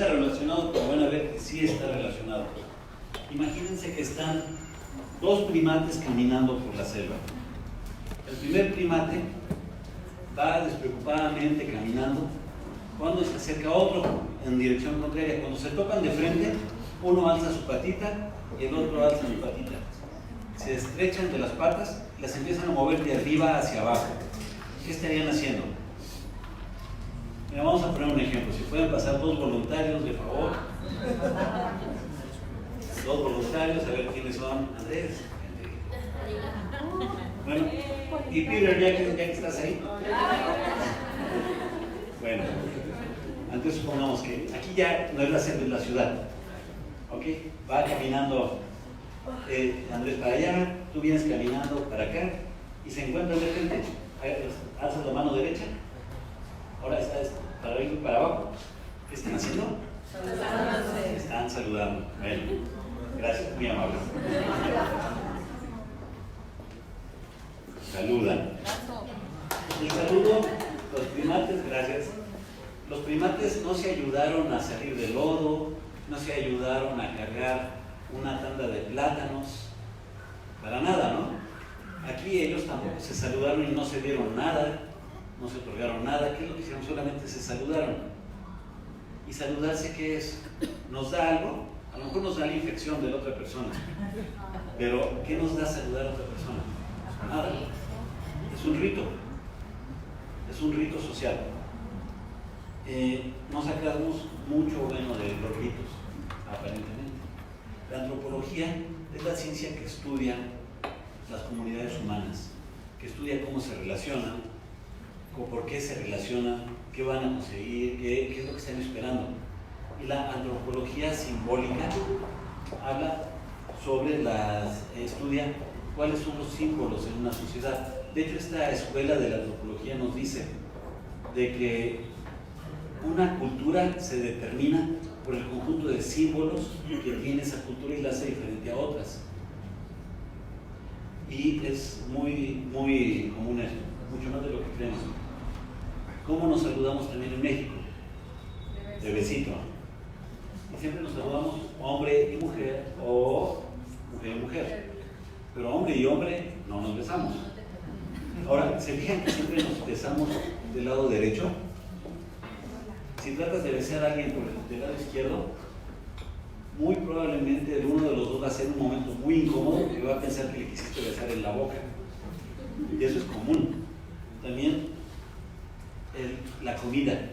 Está relacionado, pero van a ver que sí está relacionado. Imagínense que están dos primates caminando por la selva. El primer primate va despreocupadamente caminando cuando se acerca a otro en dirección contraria. Cuando se tocan de frente, uno alza su patita y el otro alza su patita. Se estrechan de las patas y las empiezan a mover de arriba hacia abajo. ¿Qué estarían haciendo? Mira, vamos a poner un ejemplo. Si pueden pasar dos voluntarios, de favor. Dos voluntarios, a ver quiénes son. Andrés. Bueno, y Peter, ya que estás ahí. Bueno, antes supongamos que aquí ya no es la sede de la ciudad. ¿Ok? Va caminando Andrés para allá, tú vienes caminando para acá y se encuentran de frente. Alzas la mano derecha. Ahora estás para arriba y para abajo. ¿Qué están haciendo? Están saludando. Bueno, gracias, muy amable. Saludan. El saludo, los primates, gracias. Los primates no se ayudaron a salir del lodo, no se ayudaron a cargar una tanda de plátanos, para nada, ¿no? Aquí ellos tampoco se saludaron y no se dieron nada, no se otorgaron nada. ¿Qué es lo que hicieron? Solamente se saludaron. ¿Y saludarse qué es? ¿Nos da algo? A lo mejor nos da la infección de la otra persona, pero ¿qué nos da saludar a otra persona? Nada. Es un rito social. No sacamos mucho bueno de los ritos, aparentemente. La antropología es la ciencia que estudia las comunidades humanas, que estudia cómo se relacionan, por qué se relacionan, qué van a conseguir, qué es lo que están esperando. Y la antropología simbólica habla sobre estudia cuáles son los símbolos en una sociedad. De hecho, esta escuela de la antropología nos dice de que una cultura se determina por el conjunto de símbolos que tiene esa cultura y la hace diferente a otras. Y es muy, muy común esto, mucho más de lo que creemos. ¿Cómo nos saludamos también en México? De besito. Y siempre nos saludamos hombre y mujer o mujer y mujer. Pero hombre y hombre no nos besamos. Ahora, ¿se fijan que siempre nos besamos del lado derecho? Si tratas de besar a alguien por el lado izquierdo, muy probablemente uno de los dos va a ser un momento muy incómodo y va a pensar que le quisiste besar en la boca. Y eso es común. También la comida.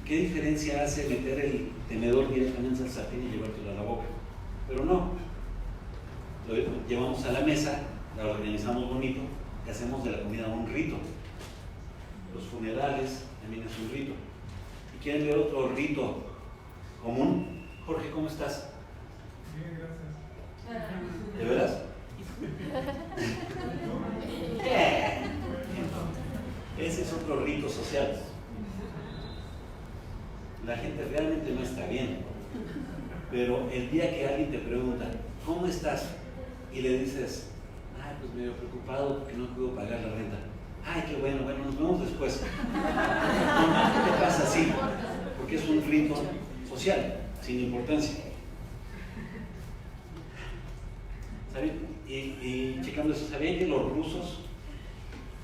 ¿Qué diferencia hace meter el tenedor directamente al sartén y llevártelo a la boca? Pero no. Lo llevamos a la mesa, la organizamos bonito y hacemos de la comida un rito. Los funerales también es un rito. ¿Y quieren ver otro rito común? Jorge, ¿cómo estás? Bien, gracias. ¿De veras? Ese es otro rito social. La gente realmente no está bien. Pero el día que alguien te pregunta, ¿cómo estás? Y le dices, pues medio preocupado porque no puedo pagar la renta. Ay, qué bueno, nos vemos después. ¿Qué te pasa así? Porque es un rito social, sin importancia. ¿Saben? Y checando eso, ¿sabían que los rusos,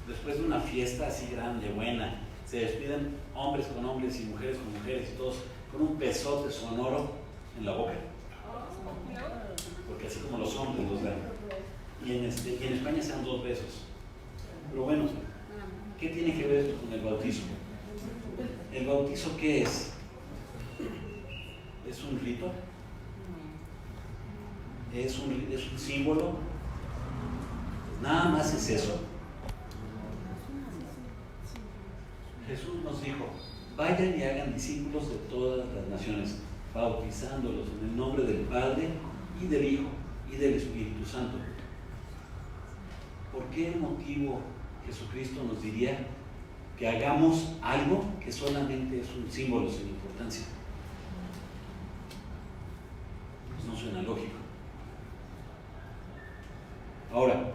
después de una fiesta así grande, buena, se despiden hombres con hombres y mujeres con mujeres y todos con un besote sonoro en la boca? Porque así como los hombres los dan. Y en España se dan 2 besos. Pero bueno, ¿qué tiene que ver esto con el bautizo? ¿El bautizo qué es? ¿Es un rito? ¿Es un símbolo? Nada más es eso. Jesús nos dijo, vayan y hagan discípulos de todas las naciones, bautizándolos en el nombre del Padre y del Hijo y del Espíritu Santo. ¿Por qué motivo Jesucristo nos diría que hagamos algo que solamente es un símbolo sin importancia? Pues no suena lógico. Ahora,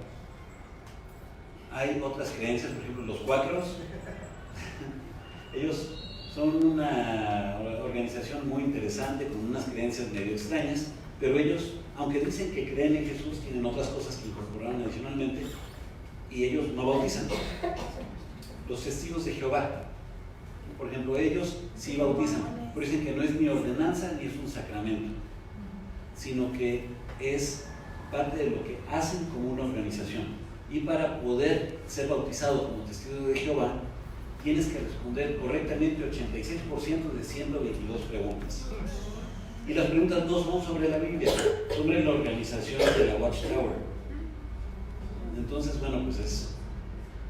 hay otras creencias, por ejemplo, los cuáqueros. Ellos son una muy interesante, con unas creencias medio extrañas, pero ellos, aunque dicen que creen en Jesús, tienen otras cosas que incorporaron adicionalmente y ellos no bautizan. Los testigos de Jehová, por ejemplo, ellos sí bautizan, pero dicen que no es ni ordenanza ni es un sacramento, sino que es parte de lo que hacen como una organización. Y para poder ser bautizado como testigo de Jehová, tienes que responder correctamente 86% de 122 preguntas. Y las preguntas no son sobre la Biblia, sobre la organización de la Watchtower. Entonces, bueno, pues es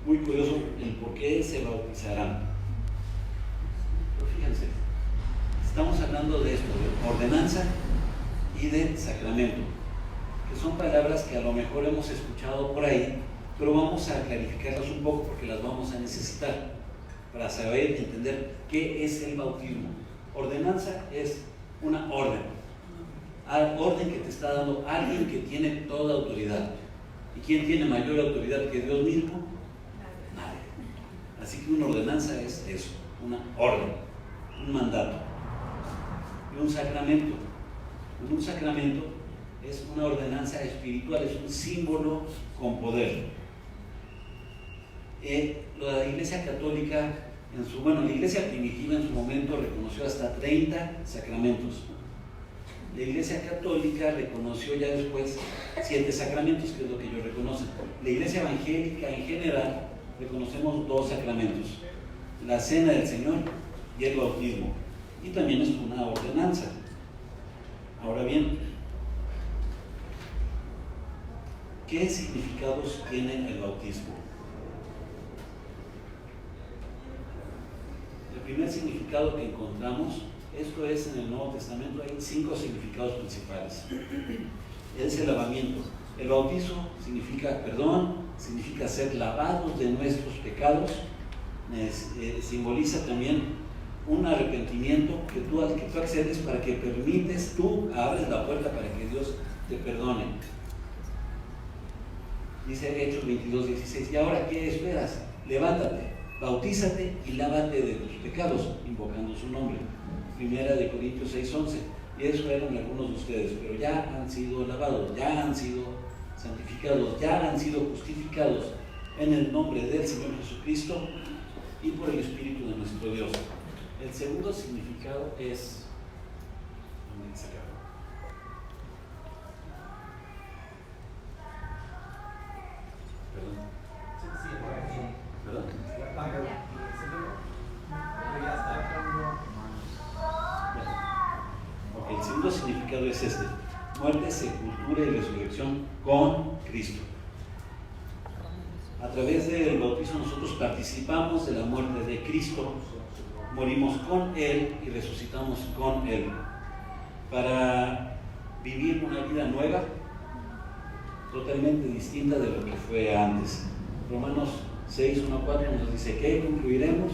muy curioso el por qué se bautizarán. Pero fíjense, estamos hablando de esto, de ordenanza y de sacramento, que son palabras que a lo mejor hemos escuchado por ahí, pero vamos a clarificarlas un poco porque las vamos a necesitar para saber y entender qué es el bautismo. Ordenanza es una orden, orden que te está dando alguien que tiene toda autoridad. ¿Y quién tiene mayor autoridad que Dios mismo? Nadie. Así que una ordenanza es eso, una orden, un mandato. Y un sacramento. Un sacramento es una ordenanza espiritual, es un símbolo con poder. La Iglesia Católica, la Iglesia primitiva en su momento reconoció hasta 30 sacramentos. La Iglesia Católica reconoció ya después 7 sacramentos, que es lo que ellos reconocen. La Iglesia Evangélica en general reconocemos 2 sacramentos: la Cena del Señor y el bautismo. Y también es una ordenanza. Ahora bien, ¿qué significados tiene el bautismo? El primer significado que encontramos, esto es en el Nuevo Testamento, hay 5 significados principales. Es el lavamiento. El bautizo significa perdón, significa ser lavados de nuestros pecados, simboliza también un arrepentimiento al que tú accedes para que permites, tú abres la puerta para que Dios te perdone. Dice Hechos 22:16, ¿y ahora qué esperas? Levántate, bautízate y lávate de tus pecados, invocando su nombre. Primera de Corintios 6:11, y eso eran algunos de ustedes, pero ya han sido lavados, ya han sido santificados, ya han sido justificados en el nombre del Señor Jesucristo y por el Espíritu de nuestro Dios. El segundo significado es... ¿Dónde se acaba? ¿Perdón? Okay, el segundo significado es este: muerte, sepultura y resurrección con Cristo. A través del bautismo nosotros participamos de la muerte de Cristo, morimos con Él y resucitamos con Él para vivir una vida nueva, totalmente distinta de lo que fue antes. Romanos 6:1-4 nos dice que concluiremos,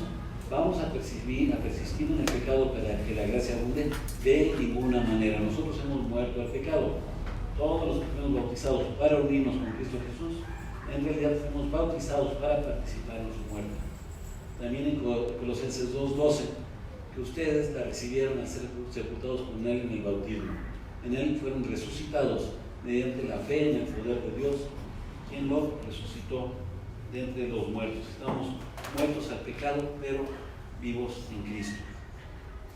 vamos a persistir en el pecado para que la gracia abunde. De ninguna manera. Nosotros hemos muerto al pecado. Todos los que fuimos bautizados para unirnos con Cristo Jesús, en realidad fuimos bautizados para participar en su muerte. También en Colosenses 2:12, que ustedes la recibieron al ser sepultados con Él en el bautismo. En Él fueron resucitados mediante la fe en el poder de Dios, quien lo resucitó de entre los muertos. Estamos muertos al pecado, pero vivos en Cristo.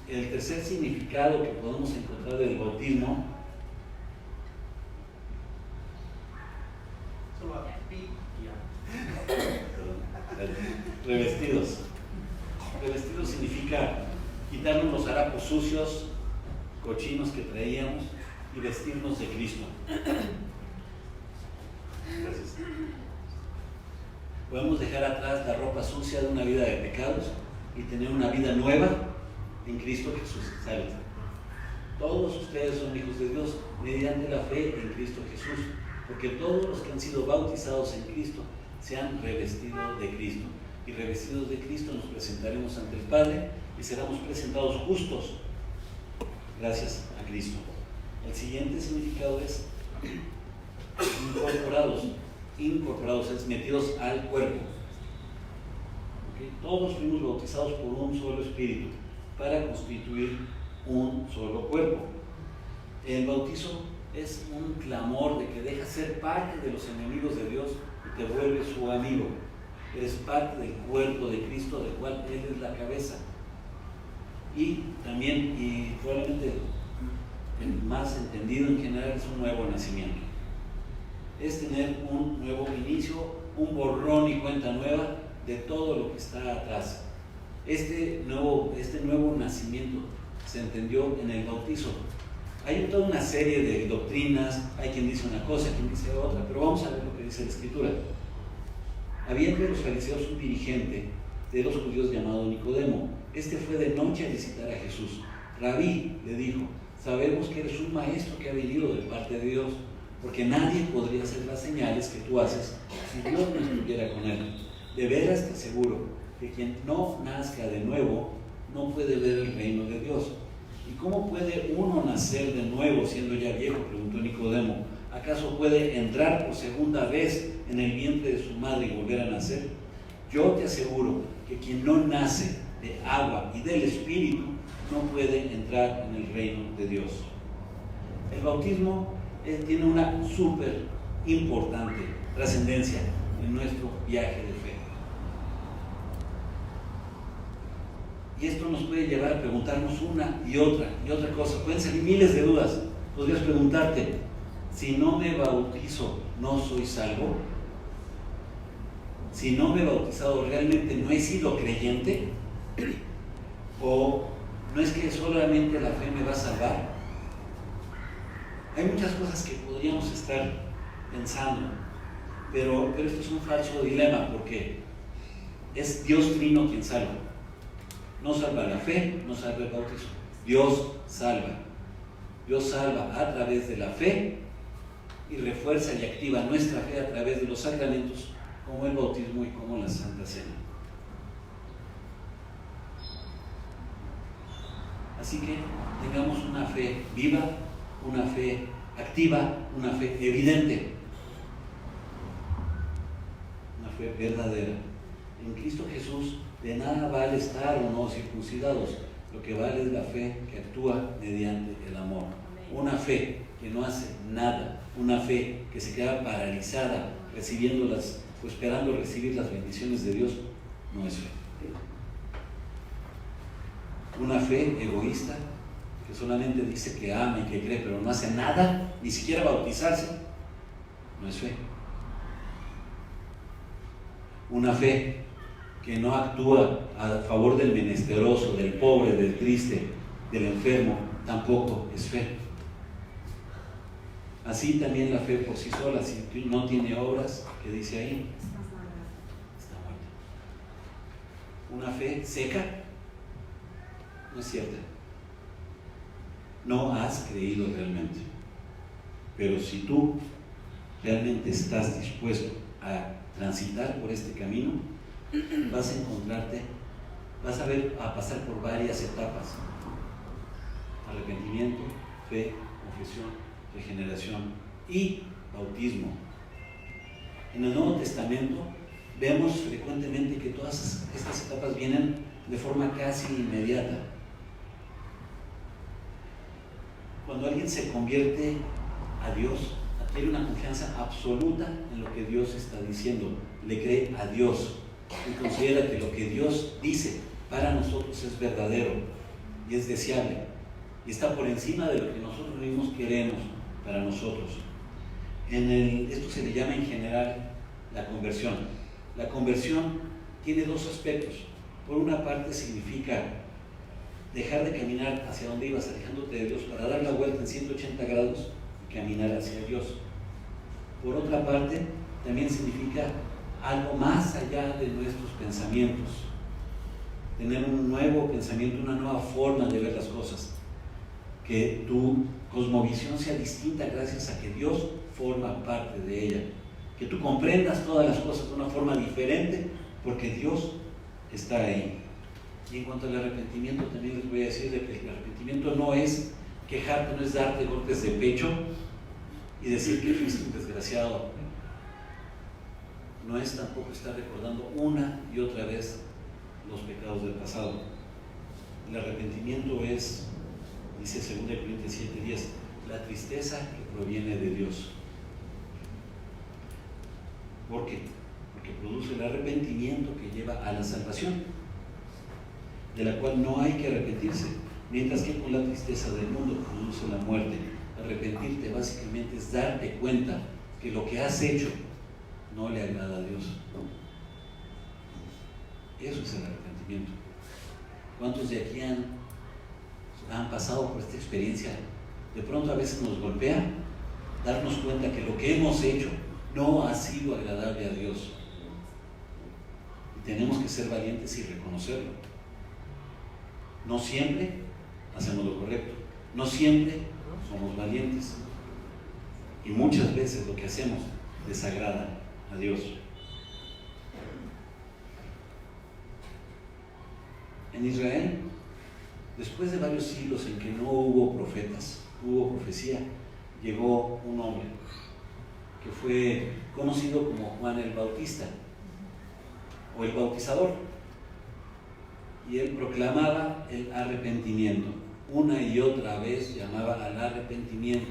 El tercer significado que podemos encontrar del bautismo revestidos. Revestidos significa quitarnos los harapos sucios, cochinos que traíamos y vestirnos de Cristo. Gracias. Podemos dejar atrás la ropa sucia de una vida de pecados y tener una vida nueva en Cristo Jesús. ¿Saben? Todos ustedes son hijos de Dios mediante la fe en Cristo Jesús, porque todos los que han sido bautizados en Cristo se han revestido de Cristo, y revestidos de Cristo nos presentaremos ante el Padre y seremos presentados justos gracias a Cristo. El siguiente significado es incorporados, es metidos al cuerpo. ¿Okay? Todos fuimos bautizados por un solo espíritu para constituir un solo cuerpo. El bautizo es un clamor de que dejas ser parte de los enemigos de Dios y te vuelves su amigo. Eres parte del cuerpo de Cristo, del cual Él es la cabeza. Y también, y probablemente el más entendido en general, es un nuevo nacimiento. Es tener un nuevo inicio, un borrón y cuenta nueva de todo lo que está atrás. Este nuevo nacimiento se entendió en el bautizo. Hay toda una serie de doctrinas, hay quien dice una cosa, quien dice otra, pero vamos a ver lo que dice la Escritura. Había entre los fariseos un dirigente de los judíos llamado Nicodemo. Este fue de noche a visitar a Jesús. Rabí, le dijo, sabemos que eres un maestro que ha venido de parte de Dios, porque nadie podría hacer las señales que tú haces si Dios no estuviera con él. De veras te aseguro que quien no nazca de nuevo no puede ver el reino de Dios. ¿Y cómo puede uno nacer de nuevo siendo ya viejo?, preguntó Nicodemo. ¿Acaso puede entrar por segunda vez en el vientre de su madre y volver a nacer? Yo te aseguro que quien no nace de agua y del Espíritu no puede entrar en el reino de Dios. El bautismo tiene una súper importante trascendencia en nuestro viaje de fe. Y esto nos puede llevar a preguntarnos una y otra cosa. Pueden salir miles de dudas. Podrías preguntarte, si no me bautizo, ¿no soy salvo? Si no me he bautizado, ¿realmente no he sido creyente? ¿O no es que solamente la fe me va a salvar? Hay muchas cosas que podríamos estar pensando, pero esto es un falso dilema, porque es Dios Trino quien salva. No salva la fe, no salva el bautizo. Dios salva. Dios salva a través de la fe y refuerza y activa nuestra fe a través de los sacramentos, como el bautismo y como la Santa Cena. Así que tengamos una fe viva, una fe activa, una fe evidente, una fe verdadera. En Cristo Jesús de nada vale estar o no circuncidados, lo que vale es la fe que actúa mediante el amor. Una fe que no hace nada, una fe que se queda paralizada recibiéndolas o esperando recibir las bendiciones de Dios, no es fe. Una fe egoísta que solamente dice que ama y que cree, pero no hace nada, ni siquiera bautizarse, no es fe. Una fe que no actúa a favor del menesteroso, del pobre, del triste, del enfermo, tampoco es fe. Así también la fe por sí sola, si no tiene obras, ¿qué dice ahí? Está muerta. Una fe seca no es cierta. No has creído realmente. Pero si tú realmente estás dispuesto a transitar por este camino, vas a encontrarte, a pasar por varias etapas: arrepentimiento, fe, confesión, regeneración y bautismo. En el Nuevo Testamento vemos frecuentemente que todas estas etapas vienen de forma casi inmediata. Cuando alguien se convierte a Dios, adquiere una confianza absoluta en lo que Dios está diciendo, le cree a Dios y considera que lo que Dios dice para nosotros es verdadero y es deseable y está por encima de lo que nosotros mismos queremos para nosotros. Esto se le llama en general la conversión. La conversión tiene dos aspectos. Por una parte significa dejar de caminar hacia donde ibas, alejándote de Dios, para dar la vuelta en 180 grados y caminar hacia Dios. Por otra parte, también significa algo más allá de nuestros pensamientos, tener un nuevo pensamiento, una nueva forma de ver las cosas, que tu cosmovisión sea distinta gracias a que Dios forma parte de ella, que tú comprendas todas las cosas de una forma diferente porque Dios está ahí. Y en cuanto al arrepentimiento, también les voy a decir de que el arrepentimiento no es quejarte, no es darte golpes de pecho y decir que fuiste un desgraciado. No es tampoco estar recordando una y otra vez los pecados del pasado. El arrepentimiento es Dice 2 Corintios 7:10, la tristeza que proviene de Dios. ¿Por qué? Porque produce el arrepentimiento que lleva a la salvación, de la cual no hay que arrepentirse, mientras que con la tristeza del mundo produce la muerte. Arrepentirte básicamente es darte cuenta que lo que has hecho no le agrada a Dios. Eso es el arrepentimiento. ¿Cuántos de aquí han pasado por esta experiencia? De pronto a veces nos golpea darnos cuenta que lo que hemos hecho no ha sido agradable a Dios. Y tenemos que ser valientes y reconocerlo. No siempre hacemos lo correcto, no siempre somos valientes. Y muchas veces lo que hacemos desagrada a Dios. En Israel, después de varios siglos en que no hubo profetas, hubo profecía, llegó un hombre que fue conocido como Juan el Bautista o el Bautizador, y él proclamaba el arrepentimiento. Una y otra vez llamaba al arrepentimiento,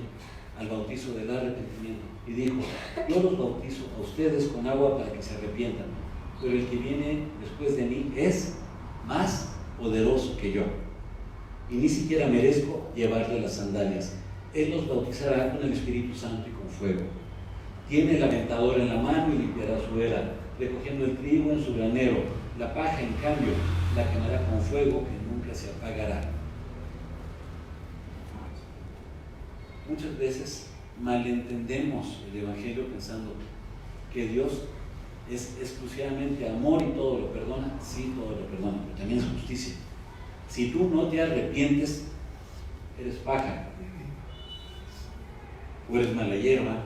al bautizo del arrepentimiento, y dijo: yo los bautizo a ustedes con agua para que se arrepientan, pero el que viene después de mí es más poderoso que yo, y ni siquiera merezco llevarle las sandalias. Él los bautizará con el Espíritu Santo y con fuego. Tiene el aventador en la mano y limpiará su era, recogiendo el trigo en su granero. La paja, en cambio, la quemará con fuego que nunca se apagará. Muchas veces malentendemos el Evangelio pensando que Dios es exclusivamente amor y todo lo perdona. Sí, todo lo perdona, pero también es justicia. Si tú no te arrepientes, eres paja, o eres mala hierba,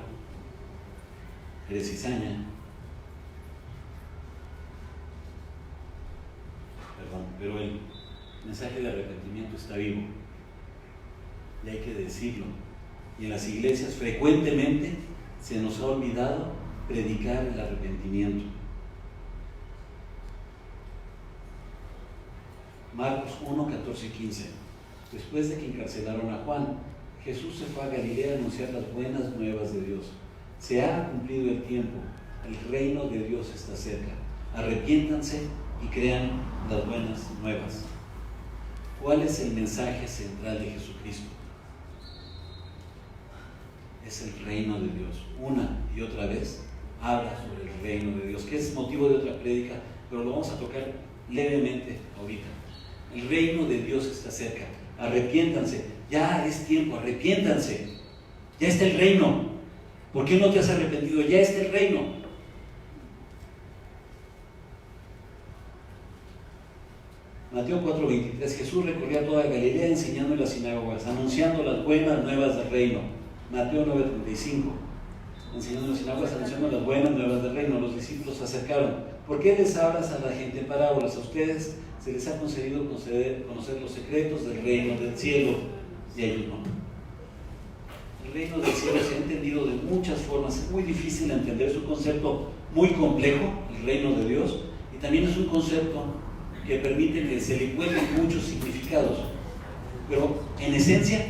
eres cizaña. Perdón, pero el mensaje de arrepentimiento está vivo y hay que decirlo. Y en las iglesias frecuentemente se nos ha olvidado predicar el arrepentimiento. Marcos 1, 14 y 15. Después de que encarcelaron a Juan, Jesús se fue a Galilea a anunciar las buenas nuevas de Dios. Se ha cumplido el tiempo, el reino de Dios está cerca. Arrepiéntanse y crean las buenas nuevas. ¿Cuál es el mensaje central de Jesucristo? Es el reino de Dios. Una y otra vez habla sobre el reino de Dios, que es motivo de otra prédica, pero lo vamos a tocar levemente ahorita. El reino de Dios está cerca. Arrepiéntanse, ya es tiempo, arrepiéntanse. Ya está el reino. ¿Por qué no te has arrepentido? Ya está el reino. Mateo 4:23. Jesús recorría toda Galilea enseñando en las sinagogas, anunciando las buenas nuevas del reino. Mateo 9:35. Enseñando en las sinagogas, anunciando las buenas nuevas del reino. Los discípulos se acercaron. ¿Por qué les hablas a la gente en parábolas? A ustedes se les ha concedido conocer los secretos del reino del cielo, y a ellos no. El reino del cielo se ha entendido de muchas formas. Es muy difícil entender, es un concepto muy complejo, el reino de Dios, y también es un concepto que permite que se le encuentren muchos significados. Pero en esencia,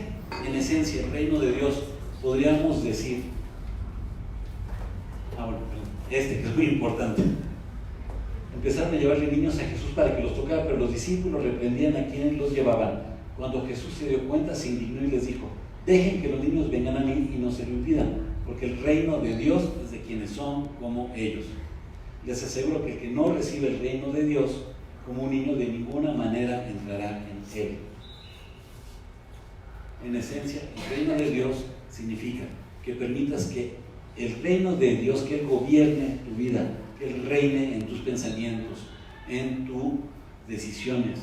el reino de Dios, podríamos decir, que es muy importante. Empezaron a llevarle niños a Jesús para que los tocara, pero los discípulos reprendían a quienes los llevaban. Cuando Jesús se dio cuenta, se indignó y les dijo: dejen que los niños vengan a mí y no se lo impidan, porque el reino de Dios es de quienes son como ellos. Les aseguro que el que no recibe el reino de Dios como un niño, de ninguna manera entrará en él. En esencia, el reino de Dios significa que permitas que el reino de Dios, que Él gobierne tu vida, que Él reine en tus pensamientos, en tus decisiones,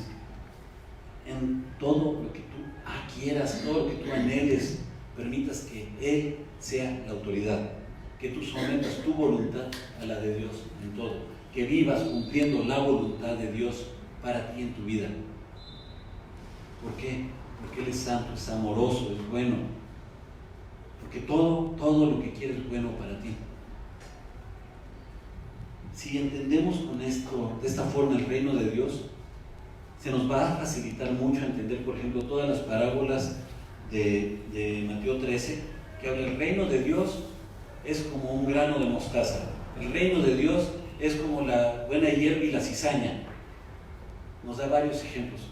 en todo lo que tú quieras, todo lo que tú anheles. Permitas que Él sea la autoridad, que tú sometas tu voluntad a la de Dios en todo, que vivas cumpliendo la voluntad de Dios para ti en tu vida. ¿Por qué? Porque Él es santo, es amoroso, es bueno, porque todo lo que quiere es bueno para ti. Si entendemos con esto, de esta forma, el reino de Dios, se nos va a facilitar mucho entender, por ejemplo, todas las parábolas de Mateo 13, que habla el reino de Dios es como un grano de mostaza, el reino de Dios es como la buena hierba y la cizaña. Nos da varios ejemplos.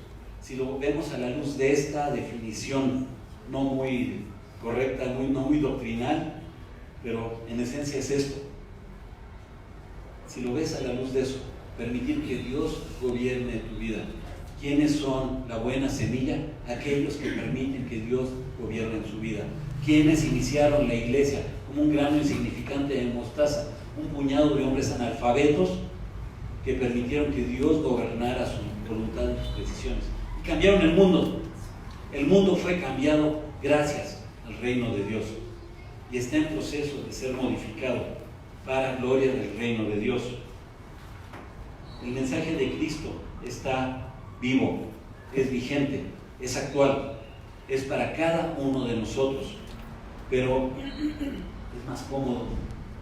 Si lo vemos a la luz de esta definición no muy correcta, no muy doctrinal, pero en esencia es esto. Si lo ves a la luz de eso, permitir que Dios gobierne tu vida. ¿Quiénes son la buena semilla? Aquellos que permiten que Dios gobierne en su vida. ¿Quiénes iniciaron la iglesia como un grano insignificante de mostaza? Un puñado de hombres analfabetos que permitieron que Dios gobernara su voluntad y sus decisiones. Y cambiaron el mundo. El mundo fue cambiado gracias al reino de Dios. Y está en proceso de ser modificado para gloria del reino de Dios. El mensaje de Cristo está vivo, es vigente, es actual, es para cada uno de nosotros, pero es más cómodo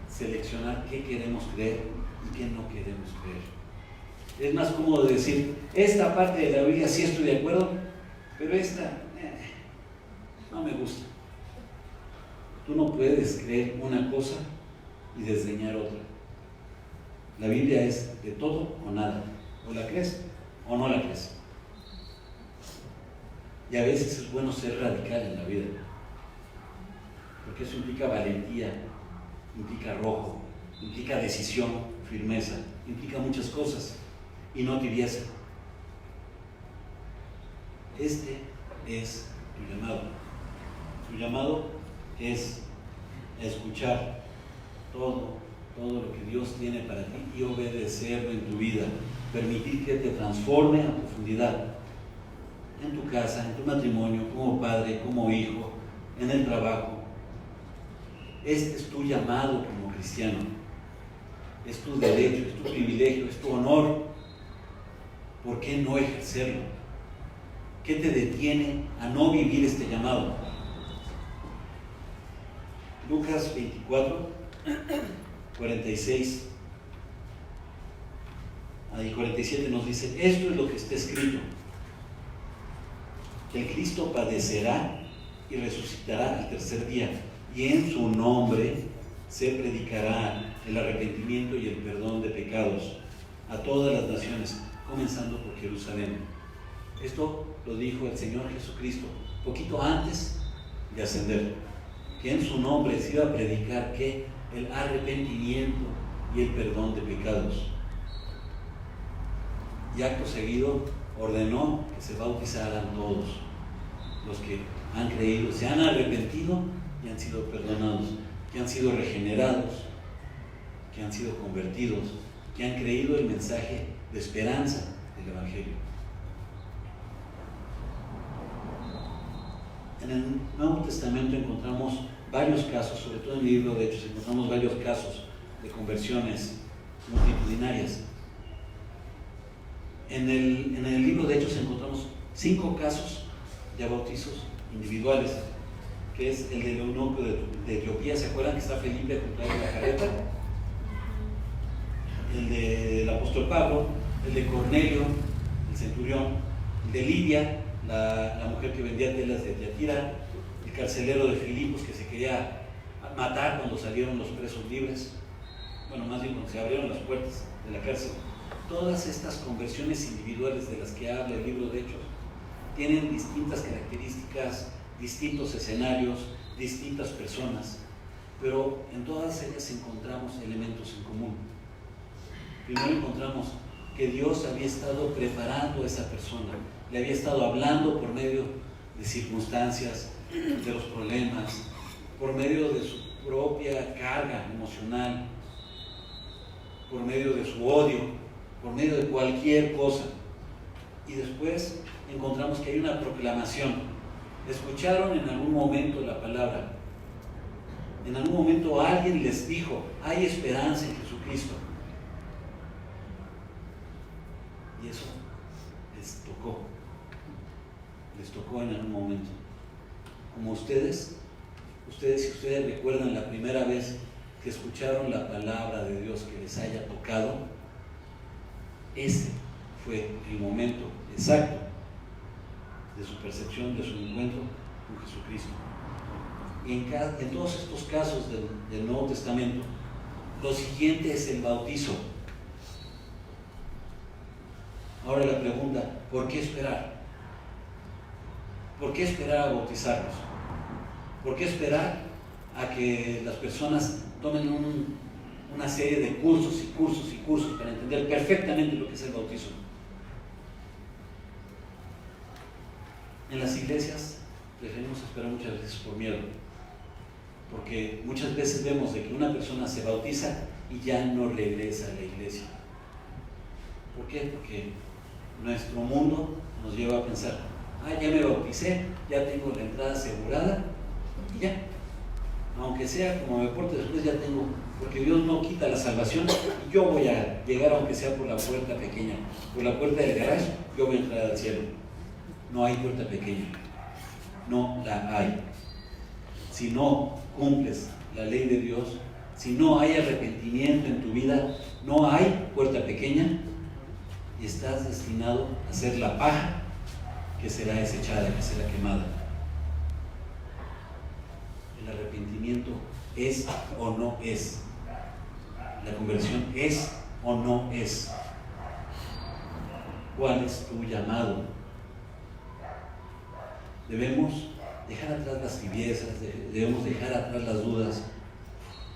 seleccionar qué queremos creer y qué no queremos creer. Es más cómodo decir, esta parte de la Biblia sí estoy de acuerdo, pero esta no me gusta. Tú no puedes creer una cosa y desdeñar otra. La Biblia es de todo o nada, o la crees o no la crees. Y a veces es bueno ser radical en la vida, porque eso implica valentía, implica arrojo, implica decisión, firmeza, implica muchas cosas y no tibieza. Este es tu llamado. Tu llamado es escuchar todo lo que Dios tiene para ti y obedecerlo en tu vida. Permitir que te transforme a profundidad en tu casa, en tu matrimonio, como padre, como hijo, en el trabajo. Este es tu llamado como cristiano. Es tu derecho, es tu privilegio, es tu honor. ¿Por qué no ejercerlo? ¿Qué te detiene a no vivir este llamado? Lucas 24, 46 y 47 nos dice, esto es lo que está escrito, que el Cristo padecerá y resucitará al tercer día, y en su nombre se predicará el arrepentimiento y el perdón de pecados a todas las naciones, comenzando por Jerusalén. Esto lo dijo el Señor Jesucristo poquito antes de ascender, que en su nombre se iba a predicar que el arrepentimiento y el perdón de pecados. Y acto seguido ordenó que se bautizaran todos los que han creído, se han arrepentido y han sido perdonados, que han sido regenerados, que han sido convertidos, que han creído el mensaje de esperanza del Evangelio. En el Nuevo Testamento encontramos varios casos, sobre todo en el libro de Hechos, encontramos varios casos de conversiones multitudinarias. En el libro de Hechos encontramos 5 casos de bautizos individuales, que es el del eunuco de Etiopía. ¿Se acuerdan que está Felipe junto a la carreta? El del apóstol Pablo, el de Cornelio, el centurión, el de Lidia, la mujer que vendía telas de Tiatira, el carcelero de Filipos que se quería matar cuando salieron los presos libres, bueno, más bien cuando se abrieron las puertas de la cárcel. Todas estas conversiones individuales de las que habla el libro de Hechos tienen distintas características, distintos escenarios, distintas personas, pero en todas ellas encontramos elementos en común. Primero encontramos que Dios había estado preparando a esa persona, le había estado hablando por medio de circunstancias, de los problemas, por medio de su propia carga emocional, por medio de su odio, por medio de cualquier cosa. Y después encontramos que hay una proclamación. Escucharon en algún momento la palabra. En algún momento alguien les dijo, hay esperanza en Jesucristo. Y eso les tocó en algún momento. Como ustedes, si ustedes recuerdan la primera vez que escucharon la palabra de Dios que les haya tocado, ese fue el momento exacto de su percepción, de su encuentro con Jesucristo. Y en todos estos casos del Nuevo Testamento, lo siguiente es el bautizo. Ahora la pregunta, ¿por qué esperar? ¿Por qué esperar a bautizarnos? ¿Por qué esperar a que las personas tomen una serie de cursos y cursos y cursos para entender perfectamente lo que es el bautizo? En las iglesias preferimos esperar muchas veces por miedo, porque muchas veces vemos de que una persona se bautiza y ya no regresa a la iglesia. ¿Por qué? Porque nuestro mundo nos lleva a pensar, ya me bauticé, ya tengo la entrada asegurada y ya, aunque sea como me porte después, ya tengo, porque Dios no quita la salvación y yo voy a llegar aunque sea por la puerta pequeña, por la puerta del garaje, yo voy a entrar al cielo. No hay puerta pequeña, no la hay. Si no cumples la ley de Dios, si no hay arrepentimiento en tu vida, no hay puerta pequeña y estás destinado a ser la paja que será desechada, que será quemada. El arrepentimiento es o no es. La conversión es o no es. ¿Cuál es tu llamado? Debemos dejar atrás las tibiezas, debemos dejar atrás las dudas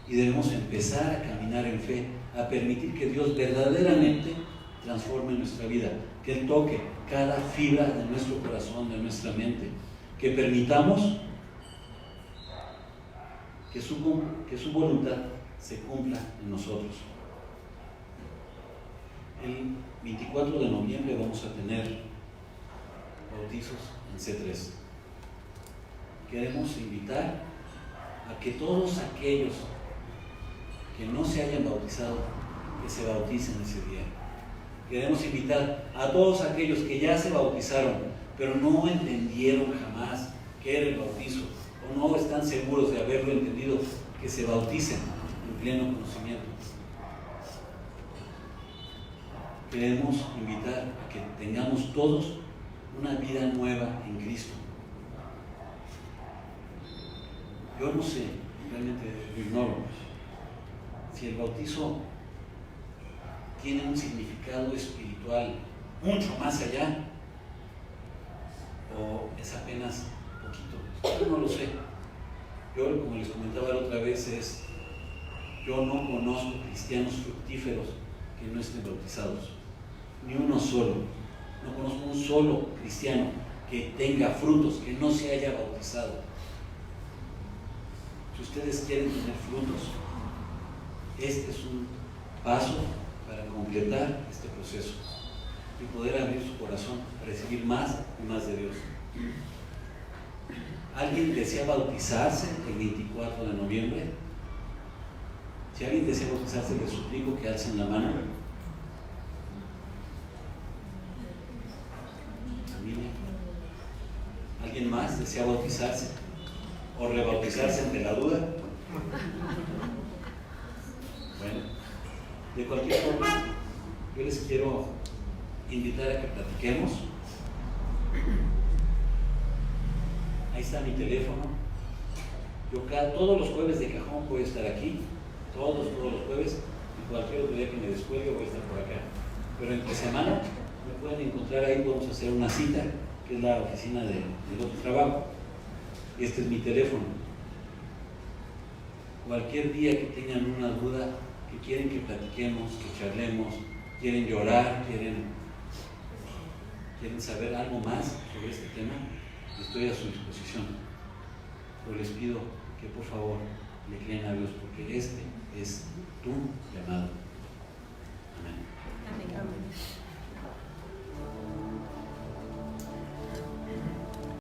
y debemos empezar a caminar en fe, a permitir que Dios verdaderamente transforme nuestra vida, que Él toque cada fibra de nuestro corazón, de nuestra mente, que permitamos que su voluntad se cumpla en nosotros. El 24 de noviembre vamos a tener bautizos en C3. Queremos invitar a que todos aquellos que no se hayan bautizado, que se bauticen ese día. Queremos invitar a todos aquellos que ya se bautizaron, pero no entendieron jamás qué era el bautizo, o no están seguros de haberlo entendido, que se bauticen en pleno conocimiento. Queremos invitar a que tengamos todos una vida nueva en Cristo. Yo no sé, realmente lo ignoro, si el bautizo tiene un significado espiritual mucho más allá o es apenas poquito. Yo no lo sé. Yo, como les comentaba la otra vez, yo no conozco cristianos fructíferos que no estén bautizados, ni uno solo. No conozco un solo cristiano que tenga frutos, que no se haya bautizado. Si ustedes quieren tener frutos, este es un paso para completar este proceso y poder abrir su corazón a recibir más y más de Dios. ¿Alguien desea bautizarse el 24 de noviembre? Si alguien desea bautizarse, les suplico que alcen la mano. ¿Alguien más desea bautizarse o rebautizarse ante la duda? Bueno, de cualquier forma, yo les quiero invitar a que platiquemos. Ahí está mi teléfono. Yo todos los jueves de cajón voy a estar aquí, todos los jueves, y cualquier otro día que me descuelgue voy a estar por acá. Pero entre semana me pueden encontrar ahí, podemos hacer una cita, que es la oficina del otro trabajo. Este es mi teléfono. Cualquier día que tengan una duda, que quieren que platiquemos, que charlemos, quieren llorar, quieren saber algo más sobre este tema, estoy a su disposición. Pero les pido que por favor le crean a Dios, porque este es tu llamado.